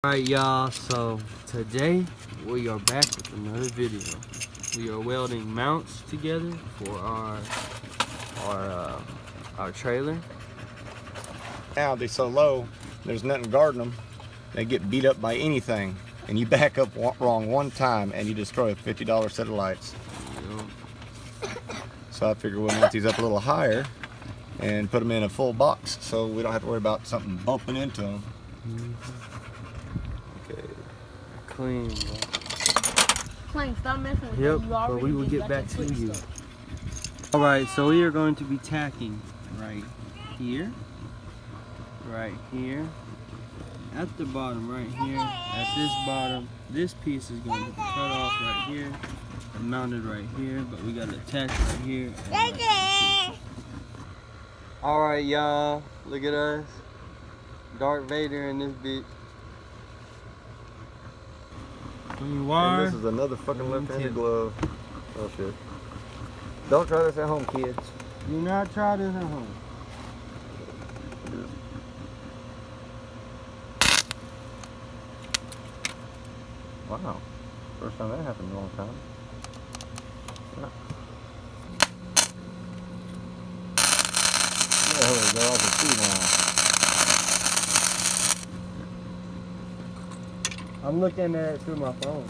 Alright y'all, so today we are back with another video. We are welding mounts together for our trailer. Now they're so low, there's nothing guarding them. They get beat up by anything, and you back up wrong one time and you destroy a $50 set of lights. Yep. So I figure we'll mount these up a little higher and put them in a full box so we don't have to worry about something bumping into them. Okay, clean, bro. Clean, stop messing with Yep, me. but we will get back to you. Alright, so we are going to be tacking right here, at the bottom right here, at this bottom. This piece is going to be cut off right here and mounted right here, but we got to attach right here. Alright y'all, look at us. Darth Vader in this bitch. Clean wire. And this is another fucking left-handed glove. Oh shit. Don't try this at home, kids. Do not try this at home. Wow. First time that happened in a long time. Yeah, they're all the two now. I'm looking at it through my phone.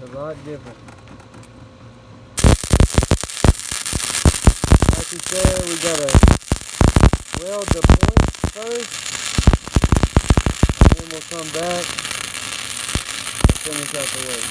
It's a lot different. Like you said, we gotta weld the points first, and then we'll come back and finish out the work.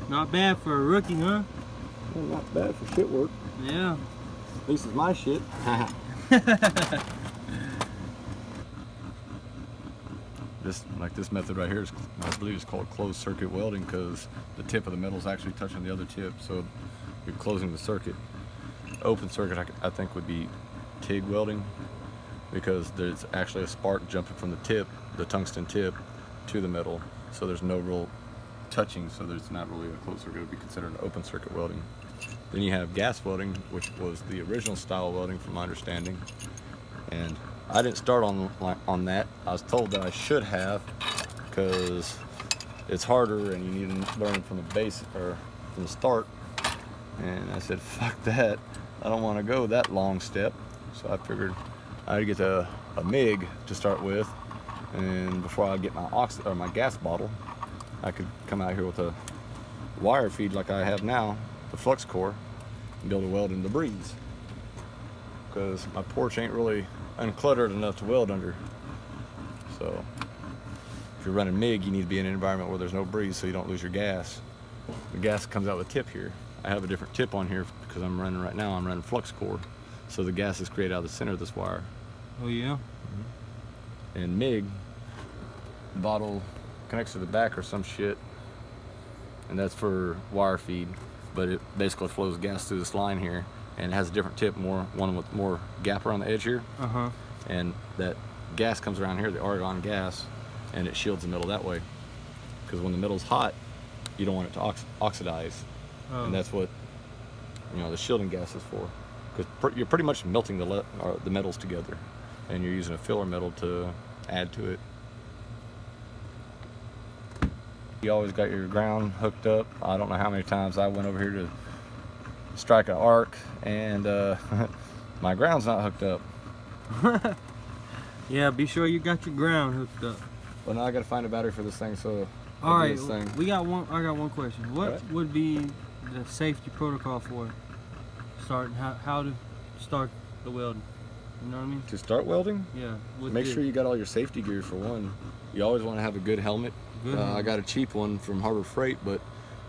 Not bad for a rookie, huh? Well, not bad for shit work. Yeah. At least it's my shit. This method right here is, I believe, it's called closed circuit welding because the tip of the metal is actually touching the other tip, so you're closing the circuit. Open circuit, I think, would be TIG welding because there's actually a spark jumping from the tip, the tungsten tip, to the metal, so there's no real touching, so there's not really a closed circuit. It would be considered an open circuit welding. Then you have gas welding, which was the original style welding from my understanding, and I didn't start on that. I was told that I should have because it's harder and you need to learn from the base or from the start, and I said fuck that, I don't want to go that long step, so I figured I'd get a MIG to start with, and before I get my gas bottle, I could come out here with a wire feed like I have now, the flux core, and be able to weld in the breeze. Because my porch ain't really uncluttered enough to weld under. So if you're running MIG, you need to be in an environment where there's no breeze so you don't lose your gas. The gas comes out with a tip here. I have a different tip on here because I'm running flux core. So the gas is created out of the center of this wire. Oh yeah? And MIG, the bottle connects to the back or some shit, and that's for wire feed, but it basically flows gas through this line here, and it has a different tip, one with more gap around the edge here, and that gas comes around here, the argon gas, and it shields the metal that way, because when the metal's hot, you don't want it to oxidize, and that's what the shielding gas is for, because you're pretty much melting the metals together, and you're using a filler metal to add to it. You always got your ground hooked up. I don't know how many times I went over here to strike an arc and my ground's not hooked up. Yeah, be sure you got your ground hooked up. Well, now I gotta find a battery for this thing, so all right, I got one question. What right. would be the safety protocol for starting, how to start the welding? You know what I mean? To start welding? Yeah. Make sure you got all your safety gear for one. You always want to have a good helmet. I got a cheap one from Harbor Freight, but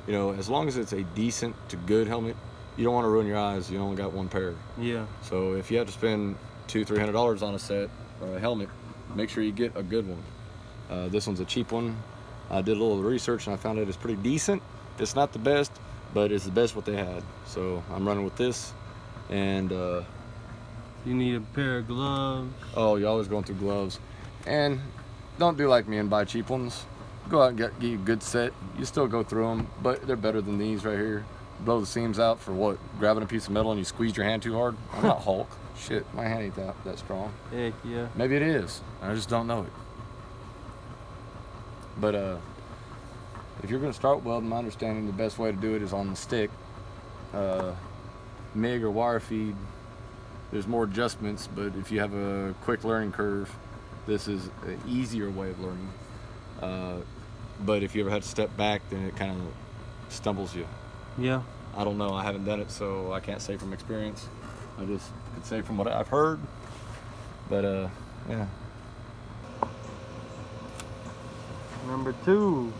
you know, as long as it's a decent to good helmet, you don't want to ruin your eyes. You only got one pair. Yeah. So if you have to spend $200-300 on a set or a helmet, make sure you get a good one. This one's a cheap one. I did a little research and I found it's pretty decent. It's not the best, but it's the best what they had. So I'm running with this. And you need a pair of gloves. Oh, you're always going through gloves. And don't do like me and buy cheap ones. Go out and get you a good set. You still go through them, but they're better than these right here. Blow the seams out for what? Grabbing a piece of metal and you squeeze your hand too hard? I'm not Hulk. Shit, my hand ain't that strong. Heck yeah. Maybe it is. I just don't know it. But if you're gonna start welding, my understanding the best way to do it is on the stick. MIG or wire feed, there's more adjustments, but if you have a quick learning curve, this is an easier way of learning. But if you ever had to step back, then it kind of stumbles you. Yeah. I don't know, I haven't done it, so I can't say from experience. I just could say from what I've heard. But yeah. Number 2.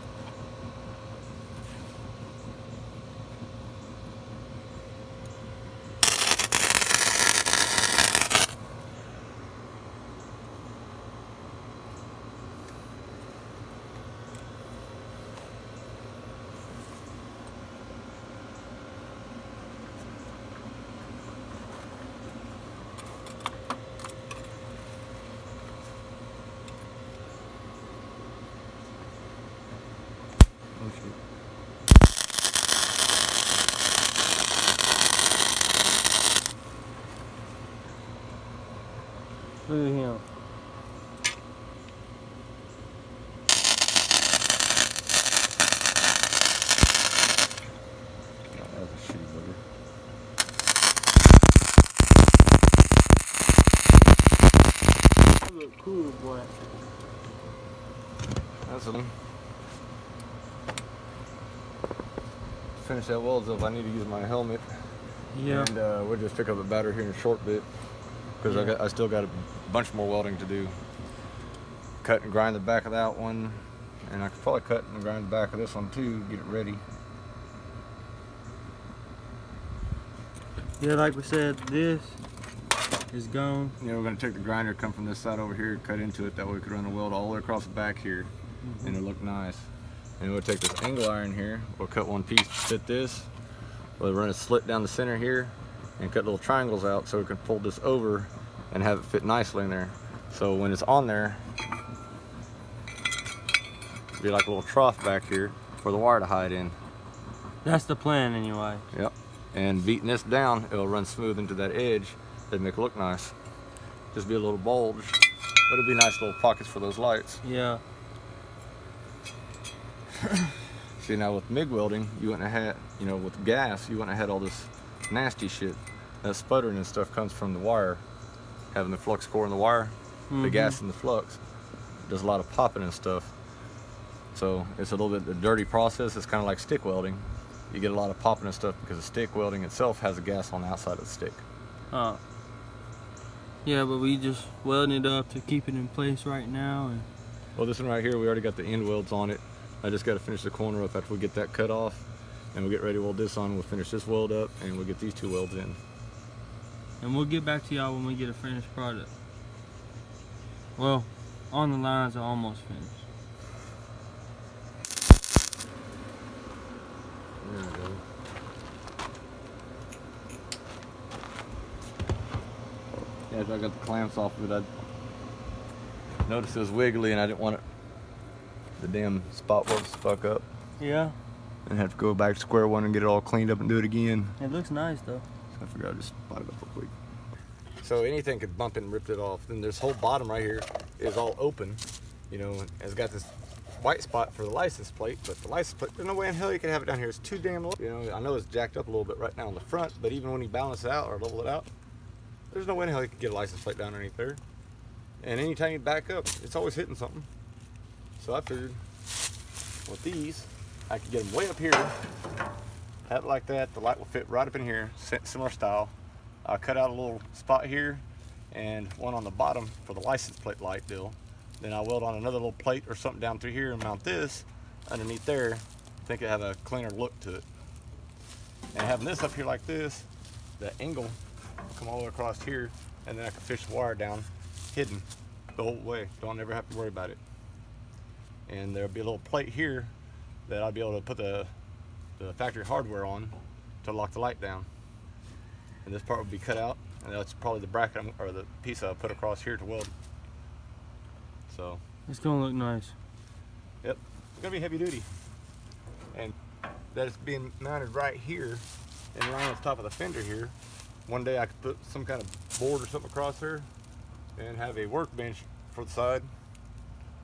Look at him. That's a shitty bugger. You look cool, boy. That's a finish that weld up. I need to use my helmet. Yeah. And we'll just pick up the battery here in a short bit because I still got a bunch more welding to do. Cut and grind the back of that one, and I could probably cut and grind the back of this one too, get it ready. Yeah, like we said, this is gone. Yeah, we're gonna take the grinder, come from this side over here, cut into it. That way we could run a weld all the way across the back here, and it'll look nice. And we'll take this angle iron here. We'll cut one piece to fit this. We'll run a slit down the center here, and cut little triangles out so we can fold this over and have it fit nicely in there. So when it's on there, it'll be like a little trough back here for the wire to hide in. That's the plan anyway. Yep. And beating this down, it'll run smooth into that edge. That'd make it look nice. Just be a little bulge, but it'll be nice little pockets for those lights. Yeah. See, now with MIG welding, you wouldn't have had, you know, with gas, you wouldn't have had all this nasty shit. That sputtering and stuff comes from the wire, having the flux core in the wire, the gas in the flux. Does a lot of popping and stuff. So it's a little bit a dirty process. It's kind of like stick welding. You get a lot of popping and stuff because the stick welding itself has a gas on the outside of the stick. Yeah, but we just welding it up to keep it in place right now. And well, this one right here, we already got the end welds on it. I just got to finish the corner up after we get that cut off, and we'll get ready to weld this on. We'll finish this weld up, and we'll get these two welds in. And we'll get back to y'all when we get a finished product. Well, on the lines are almost finished. There we go. Yeah, after I got the clamps off of it, I noticed it was wiggly, and I didn't want it, the damn spot welds to fuck up. Yeah. And have to go back to square one and get it all cleaned up and do it again. It looks nice though. So I figured I'd just spot it up real quick. So anything could bump it and rip it off. Then this whole bottom right here is all open. You know, and it's got this white spot for the license plate, but the license plate, there's no way in hell you can have it down here. It's too damn low. You know, I know it's jacked up a little bit right now on the front, but even when you balance it out or level it out, there's no way in hell you can get a license plate down underneath there. And anytime you back up, it's always hitting something. So I figured with these, I could get them way up here, have it like that. The light will fit right up in here, similar style. I'll cut out a little spot here and one on the bottom for the license plate light deal. Then I'll weld on another little plate or something down through here and mount this underneath there. I think it'll have a cleaner look to it. And having this up here like this, the angle will come all the way across here, and then I can fish the wire down hidden the whole way. Don't ever have to worry about it. And there'll be a little plate here that I'll be able to put the factory hardware on to lock the light down. And this part will be cut out, and that's probably the bracket or the piece I'll put across here to weld. So it's gonna look nice. Yep, it's gonna be heavy duty. And that it's being mounted right here in line with the top of the fender here. One day I could put some kind of board or something across there and have a workbench for the side,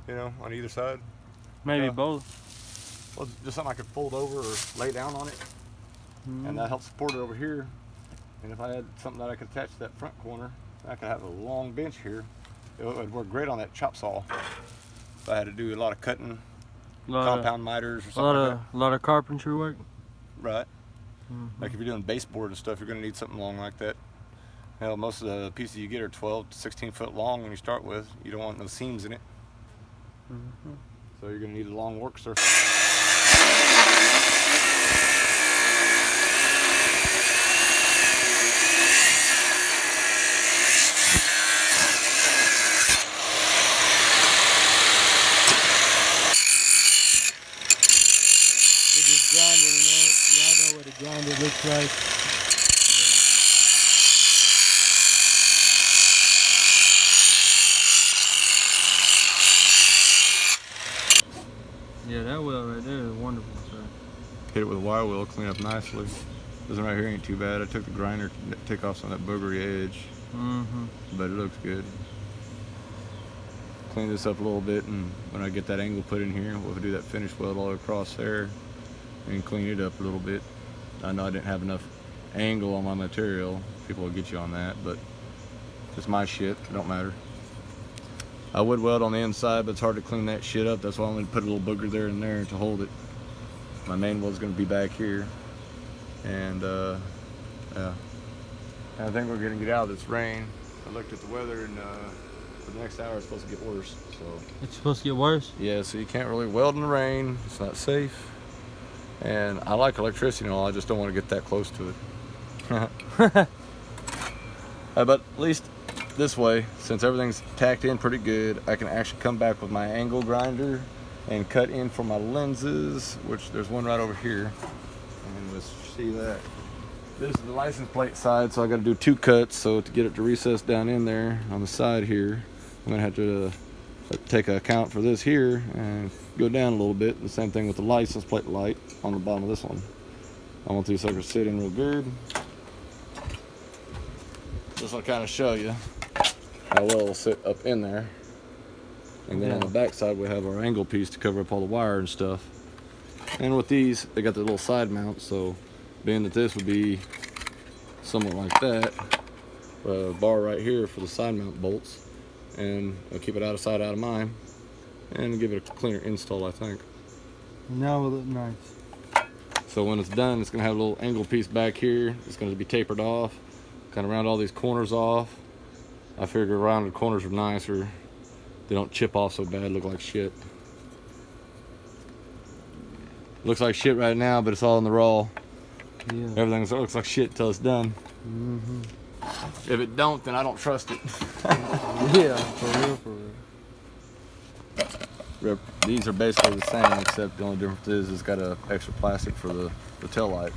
you know, on either side. Maybe both. Well, just something I could fold over or lay down on it. And that helps support it over here. And if I had something that I could attach to that front corner, I could have a long bench here. It would work great on that chop saw. If I had to do a lot of cutting, compound miters or something like that. A lot of carpentry work. Right. Like if you're doing baseboard and stuff, you're going to need something long like that. Hell, most of the pieces you get are 12 to 16 foot long when you start with. You don't want no seams in it. So you're going to need a long work surface. Grinder looks like. Yeah, that wheel right there is wonderful, sir. Hit it with a wire wheel, clean up nicely. This one right here ain't too bad. I took the grinder to take off some of that boogery edge, but it looks good. Clean this up a little bit, and when I get that angle put in here, we'll do that finish weld all across there and clean it up a little bit. I know I didn't have enough angle on my material. People will get you on that, but it's my shit. It don't matter. I would weld on the inside, but it's hard to clean that shit up. That's why I'm going to put a little booger there and there to hold it. My main weld's going to be back here. And, yeah. And I think we're going to get out of this rain. I looked at the weather, and for the next hour it's supposed to get worse. So it's supposed to get worse? Yeah, so you can't really weld in the rain. It's not safe. And I like electricity and all, I just don't want to get that close to it. But at least this way, since everything's tacked in pretty good, I can actually come back with my angle grinder and cut in for my lenses, which there's one right over here. And let's see that. This is the license plate side, so I got to do 2 cuts. So to get it to recess down in there on the side here, I'm gonna have to take account for this here and go down a little bit. The same thing with the license plate light on the bottom of this one. I want these suckers sit in real good. This will kind of show you how well it'll sit up in there. And then on the back side we have our angle piece to cover up all the wire and stuff. And with these, they got the little side mount, so being that this would be somewhat like that, a bar right here for the side mount bolts, and I'll keep it out of sight, out of mind, and give it a cleaner install, I think. Now it'll look nice. So when it's done, it's going to have a little angle piece back here. It's going to be tapered off, kind of round all these corners off. I figure rounded corners are nicer. They don't chip off so bad, look like shit. Looks like shit right now, but it's all in the raw. Yeah. Everything looks like shit till it's done. If it don't, then I don't trust it. Yeah, for real, for real. These are basically the same, except the only difference is it's got a extra plastic for the tail light.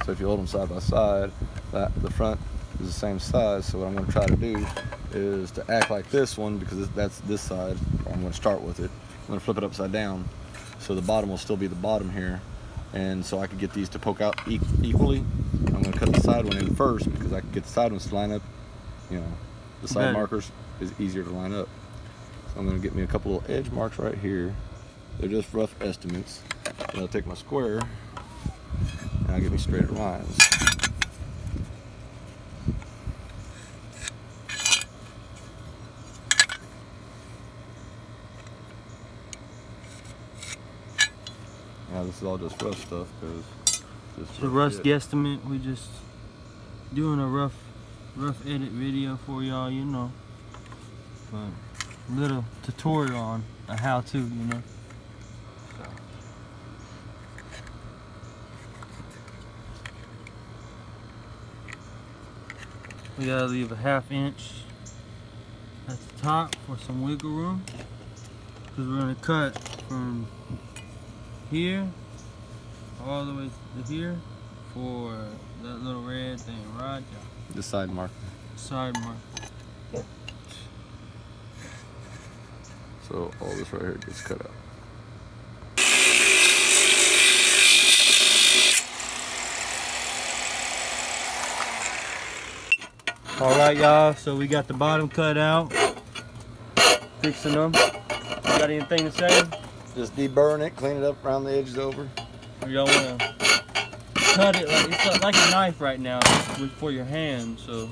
So if you hold them side by side, the front is the same size. So what I'm going to try to do is to act like this one, because that's this side. I'm going to start with it. I'm going to flip it upside down, so the bottom will still be the bottom here. And so I could get these to poke out equally. I'm going to cut the side one in first, because I can get the side ones to line up. You know, the side markers is easier to line up. So I'm going to get me a couple little edge marks right here. They're just rough estimates. Then I'll take my square and I'll get me straight lines. Now this is all just rough stuff, because it's a rough guesstimate. We just doing a rough edit video for y'all, you know. But little tutorial on a how-to, you know. We gotta leave a 1/2 inch at the top for some wiggle room, because we're gonna cut from here all the way to here for that little red thing right there. The side mark. Side mark. So all this right here gets cut out. All right, y'all. So we got the bottom cut out. Fixing them. You got anything to say? Just deburn it, clean it up around the edges over. Or y'all wanna cut it like it's like a knife right now for your hand. So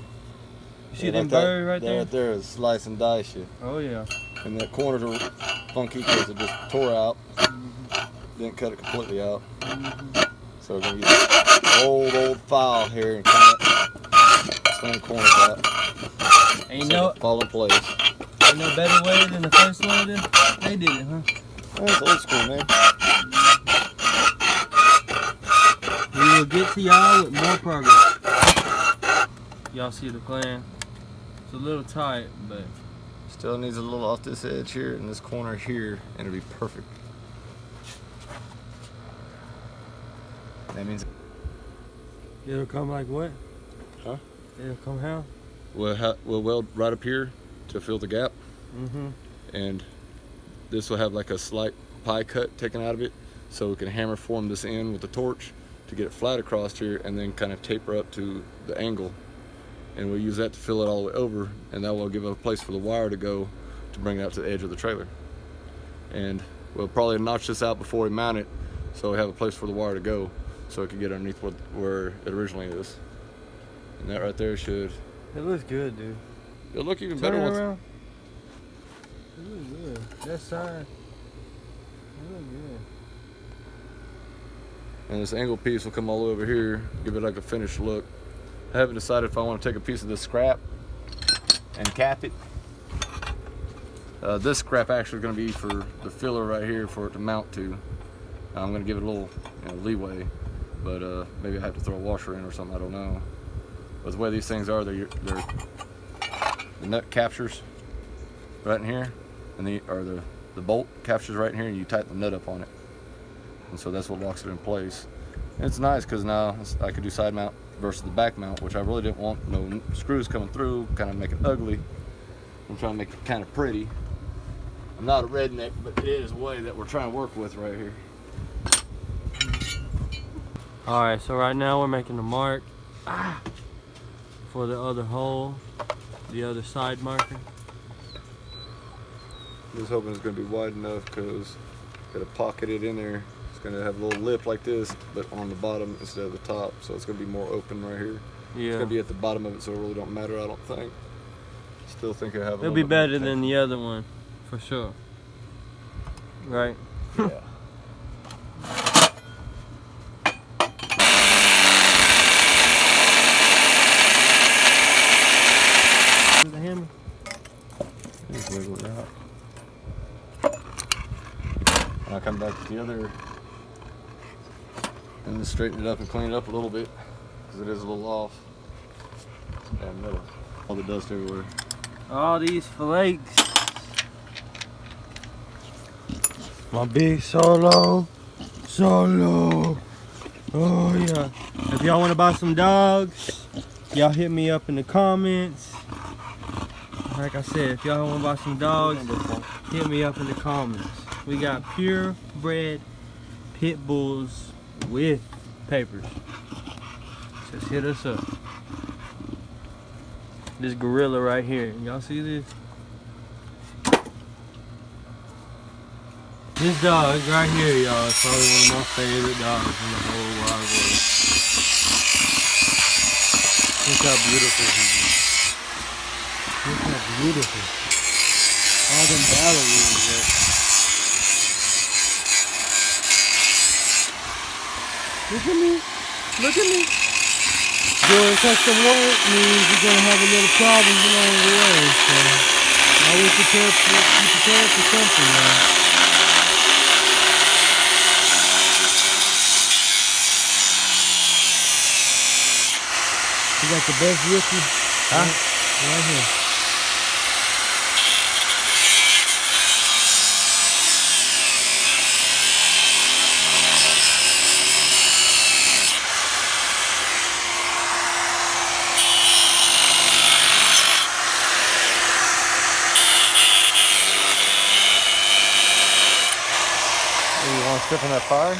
you see them birds right there? That right there is slice and dice shit. Oh yeah. And the corners are funky because it just tore out. Didn't cut it completely out. So we're gonna use an old file here and clean the corners out. Ain't so no fall in place. Ain't no better way than the first way they did it, huh? That's old school, man. We will get to y'all with more progress. Y'all see the plan? It's a little tight, but Still needs a little off this edge here and this corner here, and it'll be perfect. That means it'll come like what? Huh? It'll come how? We'll weld right up here to fill the gap. Mm-hmm. And this will have like a slight pie cut taken out of it, so we can hammer form this in with the torch to get it flat across here, and then kind of taper up to the angle, and we'll use that to fill it all the way over, and that will give a place for the wire to go to bring it out to the edge of the trailer. And we'll probably notch this out before we mount it, so we have a place for the wire to go, so it can get underneath where it originally is. And that right there should. It looks good, dude. It'll look even Turn better it once. around. It looks good. That side. It looks good. And this angle piece will come all over here, give it like a finished look. I haven't decided if I want to take a piece of this scrap and cap it. This scrap actually is going to be for the filler right here for it to mount to. I'm going to give it a little leeway, but maybe I have to throw a washer in or something, I don't know. But the way these things are, they're the nut captures right in here, and the bolt captures right in here, and you tighten the nut up on it. And so that's what locks it in place. And it's nice because now I could do side mount versus the back mount, which I really didn't want no screws coming through, kind of make it ugly. I'm trying to make it kind of pretty. I'm not a redneck, but it is a way that we're trying to work with right here. All right, so right now we're making a mark for the other hole, the other side marker. Just hoping it's going to be wide enough because got to pocket it in there. It's going to have a little lip like this, but on the bottom instead of the top, so it's going to be more open right here. Yeah. It's going to be at the bottom of it, so it really don't matter, I don't think. Still think I have a It'll be better than the other one, for sure. Right? Yeah. The hammer. Just wiggle it out. And I'll come back to the other and just straighten it up and clean it up a little bit because it is a little off. And metal. All the dust everywhere. All these flakes. My big solo. Oh yeah. If y'all want to buy some dogs, y'all hit me up in the comments. Like I said, if y'all want to buy some dogs, hit me up in the comments. We got purebred pit bulls with papers. Just hit us up. This gorilla right here. Y'all see this? This dog right here, y'all, is probably one of my favorite dogs in the whole wide world. Look how beautiful he is. Look how beautiful. All them ballerines there. Look at me. Look at me. Doing custom work means you're going to have a little problems along the way. So always be prepared for something, man. We got the best rookie Right here. You want to step on that fire?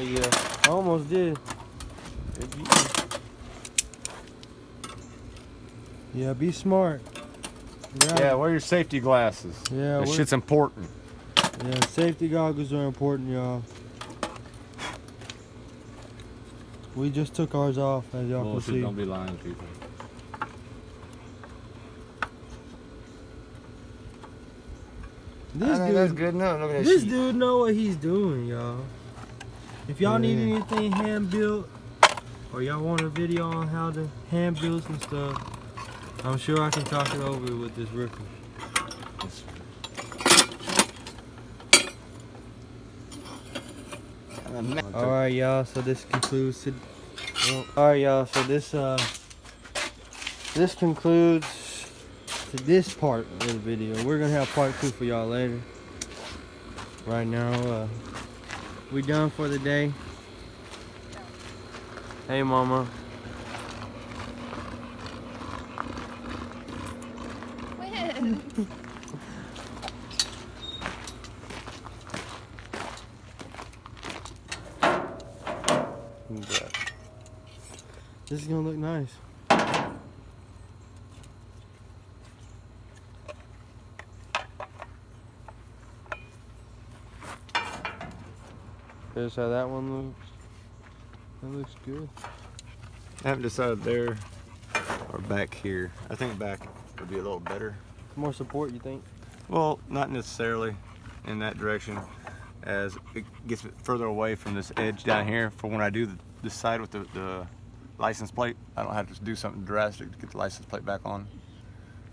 Yeah, I almost did. Yeah, be smart. Yeah, wear your safety glasses. Yeah, that shit's important. Yeah, safety goggles are important, y'all. We just took ours off, as y'all can see. Don't be lying, people. This That's dude, good enough. Look at that this sheet. dude know what he's doing, y'all. If y'all need anything hand built, or y'all want a video on how to hand build some stuff, I'm sure I can talk it over with this rookie. All right, y'all. So this concludes. All right, y'all. So this concludes this part of the video. We're gonna have part 2 for y'all later. Right now, we done for the day. Hey, mama. This is gonna look nice. Here's how that one looks. That looks good. I haven't decided there or back here. I think back would be a little better. More support, you think? Well, not necessarily in that direction, as it gets further away from this edge down here for when I do this side with the license plate. I don't have to do something drastic to get the license plate back on,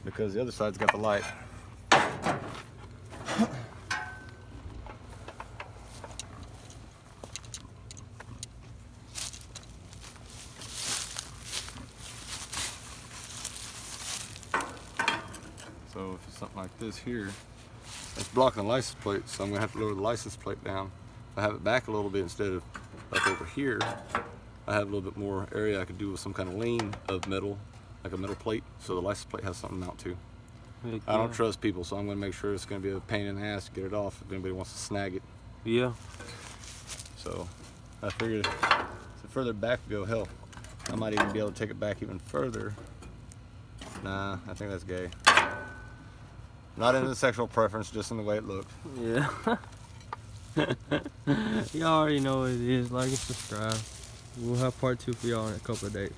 because the other side's got the light. So if it's something like this here, it's blocking the license plate, so I'm gonna have to lower the license plate down. If I have it back a little bit instead of up over here, I have a little bit more area I could do with some kind of lean of metal, like a metal plate, so the license plate has something to mount to. I don't trust people, so I'm gonna make sure it's gonna be a pain in the ass to get it off if anybody wants to snag it. Yeah. So I figured the further back we go, hell, I might even be able to take it back even further. Nah, I think that's gay. Not in the sexual preference, just in the way it looked. Yeah. Y'all already know what it is. Like and subscribe. We'll have part 2 for y'all in a couple of days.